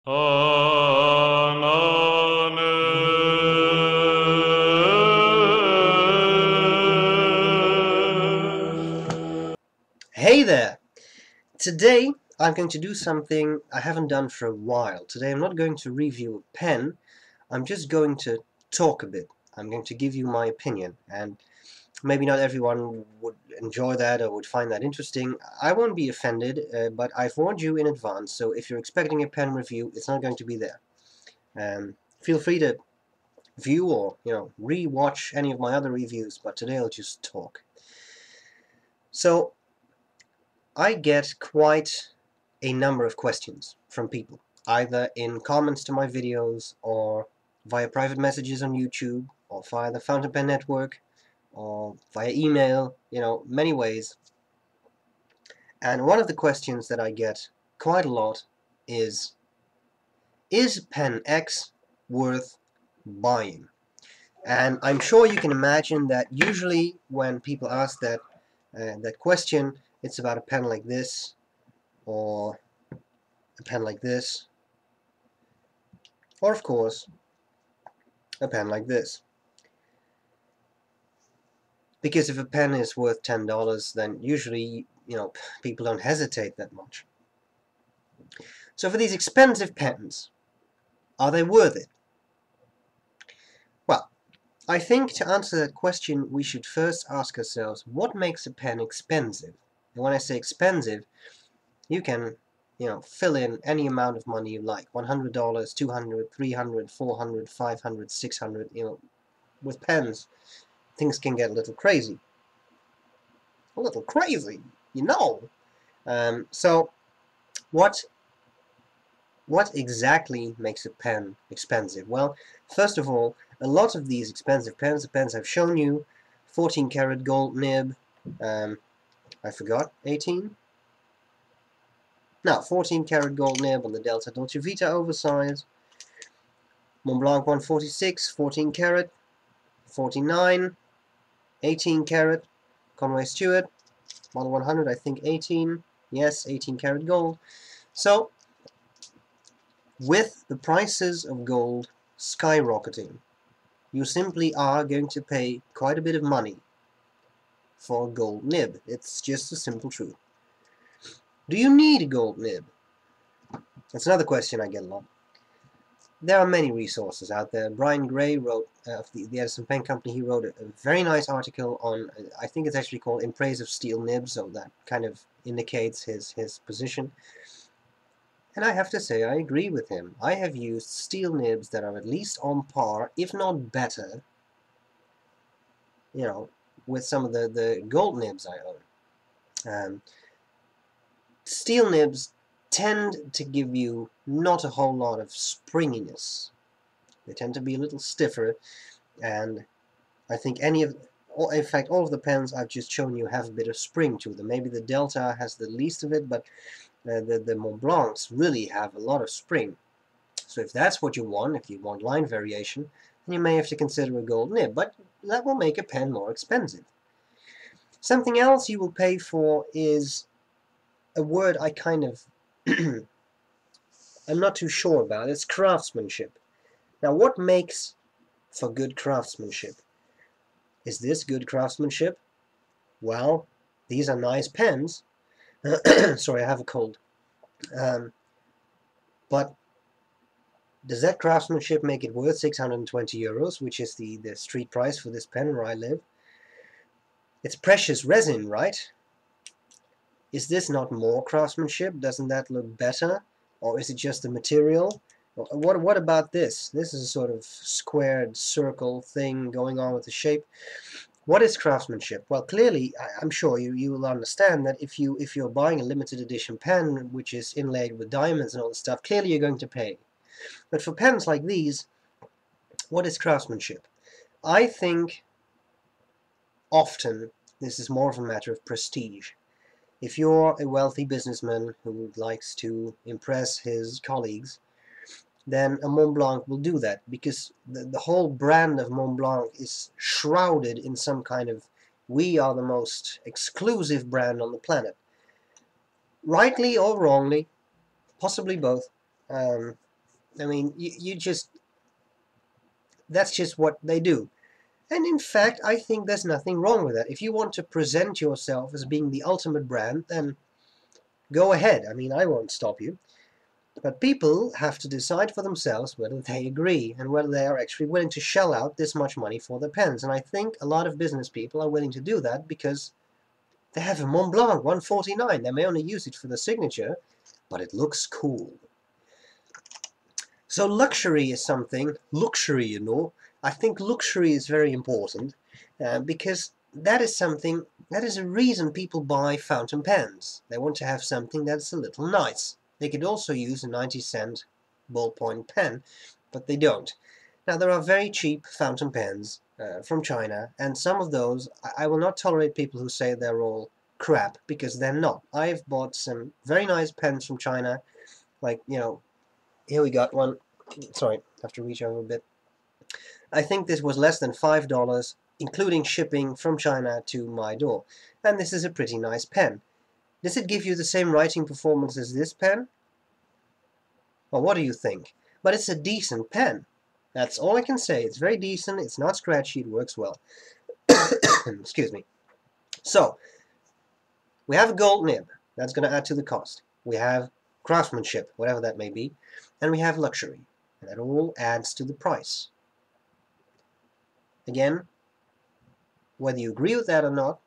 Hey there! Today I'm going to do something I haven't done for a while. Today I'm not going to review a pen, I'm just going to talk a bit. I'm going to give you my opinion, and maybe not everyone would enjoy that or would find that interesting. I won't be offended, but I've warned you in advance, so if you're expecting a pen review, it's not going to be there. Feel free to view or re-watch any of my other reviews, but today I'll just talk. So I get quite a number of questions from people, either in comments to my videos or via private messages on YouTube or via the Fountain Pen Network or via email, many ways. And one of the questions that I get quite a lot is Pen X worth buying? And I'm sure you can imagine that usually when people ask that question, it's about a pen like this, or a pen like this, or of course a pen like this. Because if a pen is worth $10, then usually people don't hesitate that much. So for these expensive pens, are they worth it? Well, I think to answer that question we should first ask ourselves, what makes a pen expensive? And when I say expensive, you can fill in any amount of money you like, $100, $200, $300, $400, $500, $600. With pens, things can get a little crazy. So what exactly makes a pen expensive? Well, first of all, a lot of these expensive pens, the pens I've shown you, 14 karat gold nib, I forgot, 18? Now, 14 karat gold nib on the Delta Dolce Vita oversize, Montblanc 146, 14 karat, 49, 18 karat, Conway Stewart, Model 100, I think 18, yes, 18 karat gold. So, with the prices of gold skyrocketing, you simply are going to pay quite a bit of money for a gold nib. It's just a simple truth. Do you need a gold nib? That's another question I get a lot. There are many resources out there. Brian Gray wrote, of the Edison Pen Company, he wrote a very nice article on, I think it's actually called In Praise of Steel Nibs, so that kind of indicates his position. And I have to say, I agree with him. I have used steel nibs that are at least on par, if not better, with some of the gold nibs I own. Steel nibs tend to give you not a whole lot of springiness. They tend to be a little stiffer, and I think in fact all of the pens I've just shown you have a bit of spring to them. Maybe the Delta has the least of it, but the Mont Blancs really have a lot of spring. So if that's what you want, if you want line variation, then you may have to consider a gold nib, but that will make a pen more expensive. Something else you will pay for is a word I kind of I'm not too sure about. It's craftsmanship. Now, what makes for good craftsmanship? Is this good craftsmanship? Well, these are nice pens. Sorry, I have a cold. But does that craftsmanship make it worth 620 euros, which is the street price for this pen where I live? It's precious resin, right? Is this not more craftsmanship? Doesn't that look better? Or is it just the material? What about this? This is a sort of squared circle thing going on with the shape. What is craftsmanship? Well, clearly, I'm sure you will understand that if you're buying a limited edition pen which is inlaid with diamonds and all this stuff, clearly you're going to pay. But for pens like these, what is craftsmanship? I think often this is more of a matter of prestige. If you're a wealthy businessman who likes to impress his colleagues, then a Mont Blanc will do that, because the whole brand of Mont Blanc is shrouded in some kind of, we are the most exclusive brand on the planet. Rightly or wrongly, possibly both, I mean, that's just what they do. And in fact, I think there's nothing wrong with that. If you want to present yourself as being the ultimate brand, then go ahead. I mean, I won't stop you. But people have to decide for themselves whether they agree and whether they are actually willing to shell out this much money for their pens. And I think a lot of business people are willing to do that because they have a Mont Blanc 149. They may only use it for the signature, but it looks cool. So luxury is something, luxury, I think luxury is very important because that is something, that is a reason people buy fountain pens. They want to have something that's a little nice. They could also use a 90-cent ballpoint pen, but they don't. Now there are very cheap fountain pens from China, and some of those, I will not tolerate people who say they're all crap, because they're not. I've bought some very nice pens from China, like, here we got one. Sorry, I have to reach over a bit. I think this was less than $5, including shipping from China to my door. And this is a pretty nice pen. Does it give you the same writing performance as this pen? Well, what do you think? But it's a decent pen. That's all I can say. It's very decent, it's not scratchy, it works well. Excuse me. So, we have a gold nib. That's going to add to the cost. We have craftsmanship, whatever that may be. And we have luxury. And that all adds to the price. Again, whether you agree with that or not,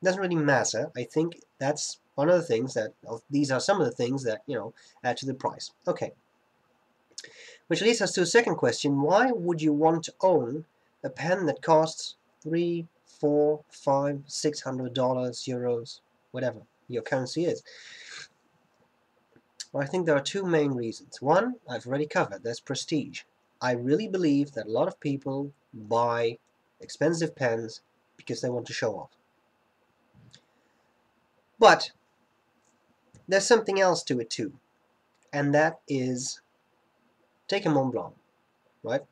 doesn't really matter. I think that's one of the things that, these are some of the things that, add to the price. Okay. Which leads us to a second question. Why would you want to own a pen that costs $300, $400, $500, $600, euros, whatever your currency is? Well, I think there are two main reasons. One, I've already covered, there's prestige. I really believe that a lot of people buy expensive pens because they want to show off. But there's something else to it too, and that is, take a Mont Blanc, right?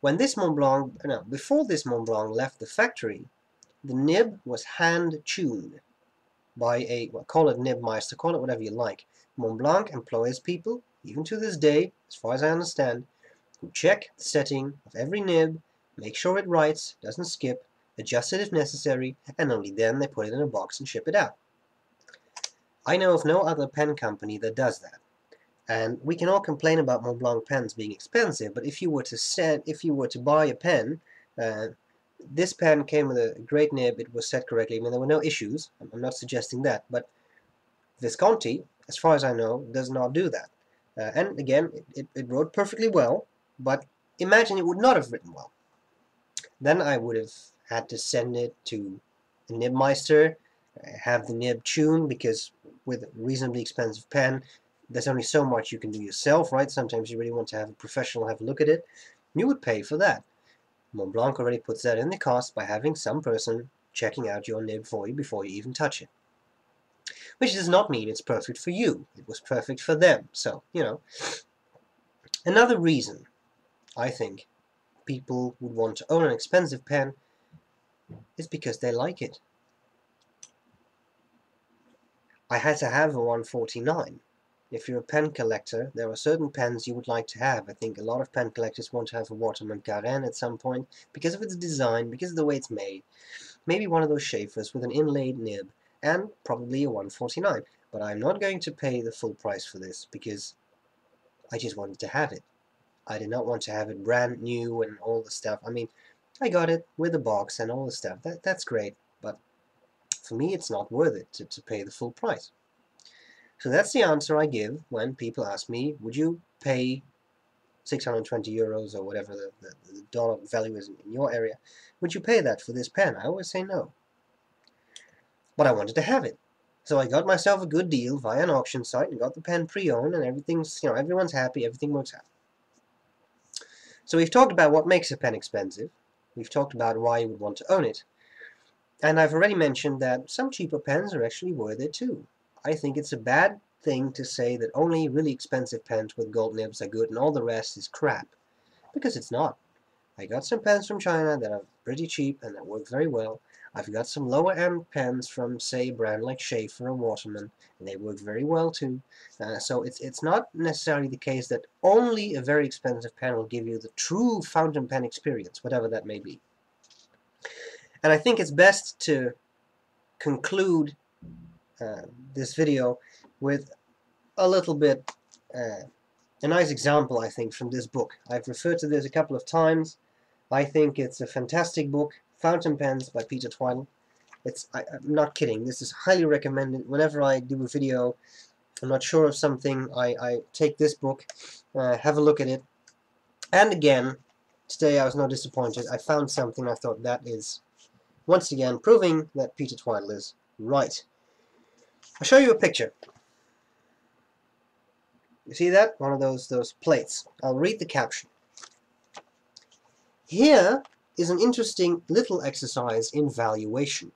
When this Mont Blanc, before this Mont Blanc left the factory, the nib was hand-tuned by a, well, call it nibmeister, call it whatever you like. Mont Blanc employs people, even to this day, as far as I understand, who check the setting of every nib, make sure it writes, doesn't skip, adjust it if necessary, and only then they put it in a box and ship it out. I know of no other pen company that does that. And we can all complain about Mont Blanc pens being expensive, but if you were to buy a pen, this pen came with a great nib, it was set correctly. I mean, there were no issues, I'm not suggesting that, but Visconti, as far as I know, does not do that. And again, it wrote perfectly well, but imagine it would not have written well. Then I would have had to send it to a nibmeister, have the nib tuned, because with a reasonably expensive pen, there's only so much you can do yourself, right? Sometimes you really want to have a professional have a look at it. You would pay for that. Mont Blanc already puts that in the cost by having some person checking out your nib for you before you even touch it. Which does not mean it's perfect for you. It was perfect for them. So, Another reason I think people would want to own an expensive pen is because they like it. I had to have a 149. If you're a pen collector, there are certain pens you would like to have. I think a lot of pen collectors want to have a Waterman Carène at some point, because of its design, because of the way it's made. Maybe one of those Schaefers with an inlaid nib, and probably a 149. But I'm not going to pay the full price for this, because I just wanted to have it. I did not want to have it brand new and all the stuff. I mean, I got it with a box and all the stuff. That's great, but for me it's not worth it to pay the full price. So that's the answer I give when people ask me, would you pay 620 euros or whatever the dollar value is in your area, would you pay that for this pen? I always say no. But I wanted to have it. So I got myself a good deal via an auction site and got the pen pre-owned, and everything's, everyone's happy, everything works out. So we've talked about what makes a pen expensive. We've talked about why you would want to own it. And I've already mentioned that some cheaper pens are actually worth it too. I think it's a bad thing to say that only really expensive pens with gold nibs are good and all the rest is crap. Because it's not. I got some pens from China that are pretty cheap and that work very well. I've got some lower end pens from, say, a brand like Schaefer or Waterman, and they work very well too. So it's not necessarily the case that only a very expensive pen will give you the true fountain pen experience, whatever that may be. And I think it's best to conclude this video with a little bit, a nice example, I think, from this book. I've referred to this a couple of times. I think it's a fantastic book, Fountain Pens by Peter Twydle. I'm not kidding, this is highly recommended. Whenever I do a video, I'm not sure of something, I take this book, have a look at it. And again, today I was not disappointed. I found something I thought that is, once again, proving that Peter Twydle is right. I'll show you a picture. You see that? One of those plates. I'll read the caption. Here is an interesting little exercise in valuation.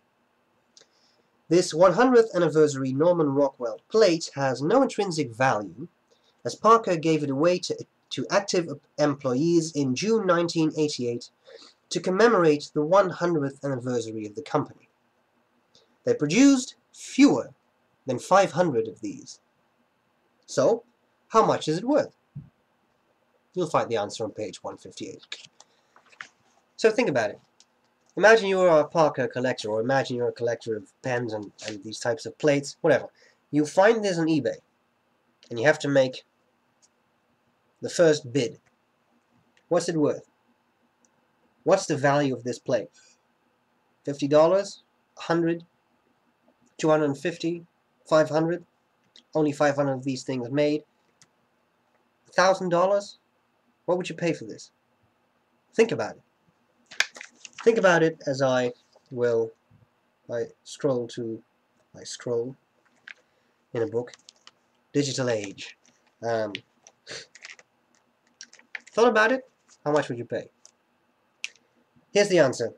This 100th anniversary Norman Rockwell plate has no intrinsic value, as Parker gave it away to active employees in June 1988 to commemorate the 100th anniversary of the company. They produced fewer than 500 of these. So, how much is it worth? You'll find the answer on page 158. So think about it. Imagine you're a Parker collector, or imagine you're a collector of pens and these types of plates, whatever. You find this on eBay, and you have to make the first bid. What's it worth? What's the value of this plate? $50? $100? $250? $500? Only 500 of these things made. $1,000? What would you pay for this? Think about it. Think about it as I scroll in a book. Digital age. Thought about it? How much would you pay? Here's the answer.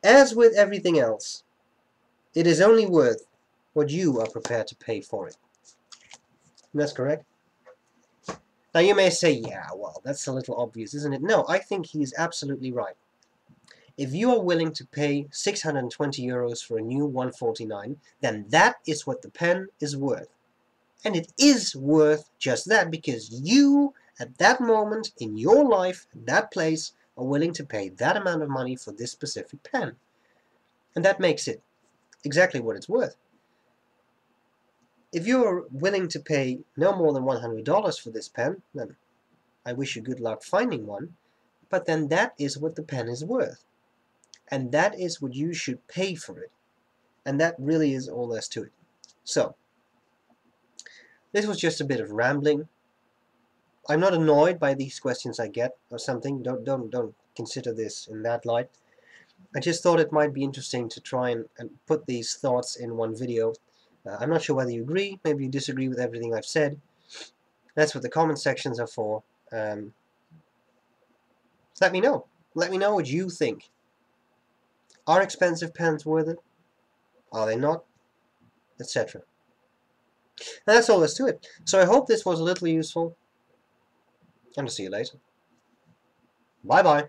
As with everything else, it is only worth what you are prepared to pay for it. And that's correct. Now you may say, yeah, well, that's a little obvious, isn't it? No, I think he's absolutely right. If you are willing to pay 620 euros for a new 149, then that is what the pen is worth. And it is worth just that because you, at that moment in your life, at that place, are willing to pay that amount of money for this specific pen. And that makes it exactly what it's worth. If you're willing to pay no more than $100 for this pen, then I wish you good luck finding one, but then that is what the pen is worth. And that is what you should pay for it. And that really is all there is to it. So, this was just a bit of rambling. I'm not annoyed by these questions I get or something. Don't consider this in that light. I just thought it might be interesting to try and put these thoughts in one video. I'm not sure whether you agree, maybe you disagree with everything I've said. That's what the comment sections are for. Let me know. Let me know what you think. Are expensive pens worth it? Are they not? Etc. And that's all there is to it. So I hope this was a little useful. And I'll see you later. Bye bye.